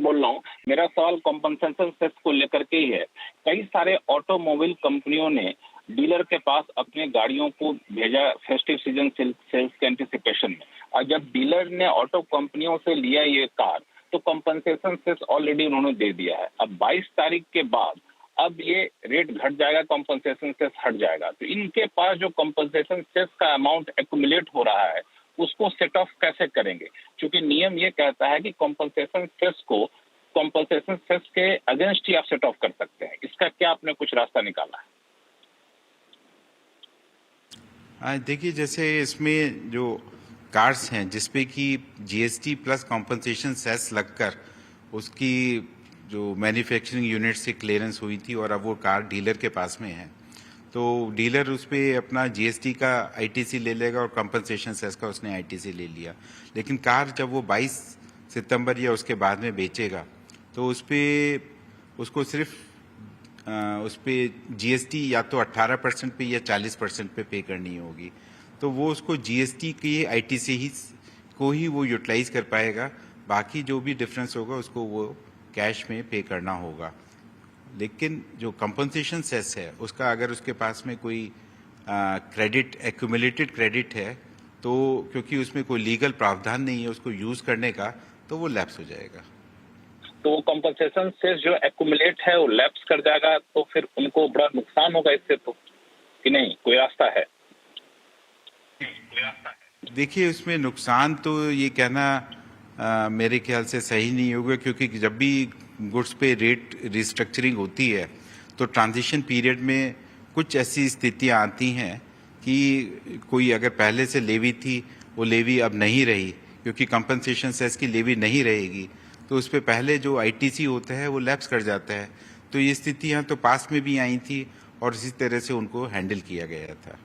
बोल रहा हूँ। मेरा सवाल कॉम्पनसेशन सेस को लेकर के ही है। कई सारे ऑटोमोबाइल कंपनियों ने डीलर के पास अपने गाड़ियों को भेजा फेस्टिव सीजन सेल्स के एंटिसिपेशन में, और जब डीलर ने ऑटो कंपनियों से लिया ये कार तो कॉम्पनसेशन सेस ऑलरेडी उन्होंने दे दिया है। अब 22 तारीख के बाद अब ये रेट घट जाएगा, कॉम्पनसेशन सेस हट जाएगा, तो इनके पास जो कॉम्पनसेशन सेस का अमाउंट एक्यूमुलेट हो रहा है उसको सेट ऑफ कैसे करेंगे? क्योंकि नियम ये कहता है कि कॉम्पनसेशन सेस को कॉम्पनसेशन सेस के अगेंस्ट ही आप सेट ऑफ कर सकते हैं। इसका क्या आपने कुछ रास्ता निकाला है? देखिए, जैसे इसमें जो कार्स हैं जिसपे कि जीएसटी प्लस कॉम्पनसेशन सेस लगकर उसकी जो मैन्युफैक्चरिंग यूनिट से क्लियरेंस हुई थी और अब वो कार डीलर के पास में है, तो डीलर उस पर अपना जीएसटी का आईटीसी ले लेगा और कॉम्पनसेशन सेस का उसने आईटीसी ले लिया। लेकिन कार जब वो 22 सितंबर या उसके बाद में बेचेगा तो उस पर उसको सिर्फ उस पर जीएसटी या तो 18% पे या 40% पे पे करनी होगी। तो वो उसको जीएसटी की आईटीसी ही को ही वो यूटिलाइज कर पाएगा, बाकी जो भी डिफरेंस होगा उसको वो कैश में पे करना होगा। लेकिन जो कंपनसेशन सेस है उसका अगर उसके पास में कोई क्रेडिट एक्यूमुलेटेड क्रेडिट है तो क्योंकि उसमें कोई लीगल प्रावधान नहीं है उसको यूज करने का, तो वो लैप्स हो जाएगा। तो वो कॉम्पनसेशन सेस जो एक्यूमुलेट है वो लैप्स कर जाएगा, तो फिर उनको बड़ा नुकसान होगा इससे, तो कि नहीं कोई रास्ता है? देखिए, उसमें नुकसान तो ये कहना मेरे ख्याल से सही नहीं होगा, क्योंकि जब भी गुड्स पे रेट रिस्ट्रक्चरिंग होती है तो ट्रांजिशन पीरियड में कुछ ऐसी स्थितियां आती हैं कि कोई अगर पहले से लेवी थी वो लेवी अब नहीं रही, क्योंकि कंपनसेशन सेस की लेवी नहीं रहेगी, तो उस पर पहले जो आईटीसी होता है वो लैप्स कर जाता है। तो ये स्थितियां तो पास में भी आई थी और इसी तरह से उनको हैंडल किया गया था।